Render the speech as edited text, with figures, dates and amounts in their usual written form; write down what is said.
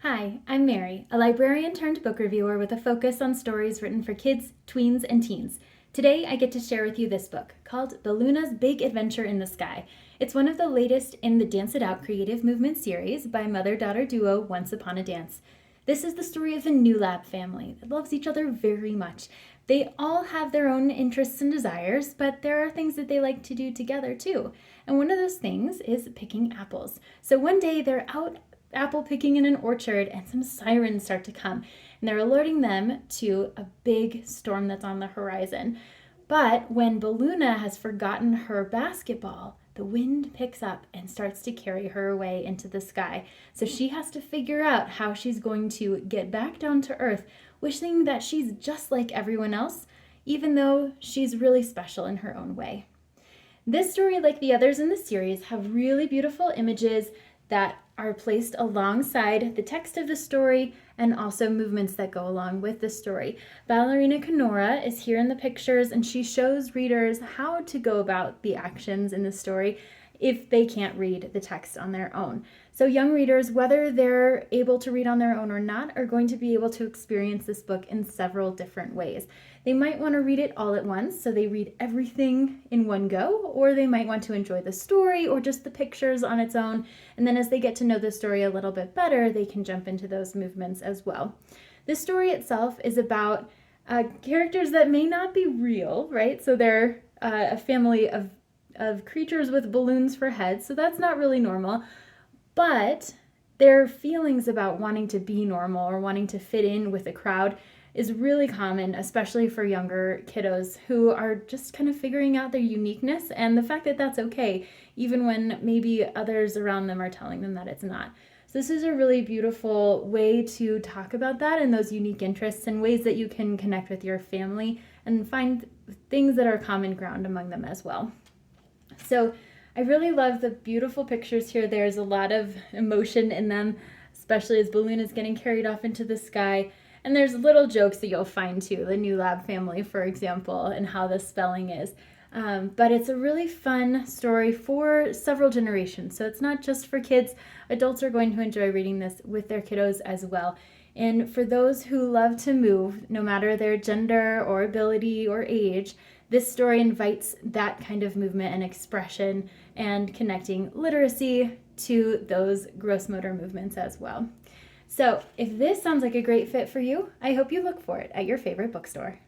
Hi, I'm Mary, a librarian turned book reviewer with a focus on stories written for kids, tweens, and teens. Today, I get to share with you this book called Belluna's Big Adventure in the Sky. It's one of the latest in the Dance It Out creative movement series by mother-daughter duo Once Upon a Dance. This is the story of a new lab family that loves each other very much. They all have their own interests and desires, but there are things that they like to do together too. And one of those things is picking apples. So one day they're out apple picking in an orchard and some sirens start to come and they're alerting them to a big storm that's on the horizon. But when Belluna has forgotten her basketball, the wind picks up and starts to carry her away into the sky. So she has to figure out how she's going to get back down to earth, wishing that she's just like everyone else, even though she's really special in her own way. This story, like the others in the series, have really beautiful images that are placed alongside the text of the story and also movements that go along with the story. Ballerina Kenora is here in the pictures and she shows readers how to go about the actions in the story if they can't read the text on their own. So young readers, whether they're able to read on their own or not, are going to be able to experience this book in several different ways. They might want to read it all at once, so they read everything in one go, or they might want to enjoy the story or just the pictures on its own, and then as they get to know the story a little bit better, they can jump into those movements as well. This story itself is about characters that may not be real, right? So they're a family of creatures with balloons for heads, so that's not really normal. But their feelings about wanting to be normal or wanting to fit in with a crowd is really common, especially for younger kiddos who are just kind of figuring out their uniqueness and the fact that that's okay, even when maybe others around them are telling them that it's not. So this is a really beautiful way to talk about that and those unique interests and ways that you can connect with your family and find things that are common ground among them as well. So I really love the beautiful pictures here. There's a lot of emotion in them, especially as Belluna is getting carried off into the sky. And there's little jokes that you'll find too, the New Lab family, for example, and how the spelling is. But it's a really fun story for several generations. So it's not just for kids. Adults are going to enjoy reading this with their kiddos as well. And for those who love to move, no matter their gender or ability or age, this story invites that kind of movement and expression and connecting literacy to those gross motor movements as well. So if this sounds like a great fit for you, I hope you look for it at your favorite bookstore.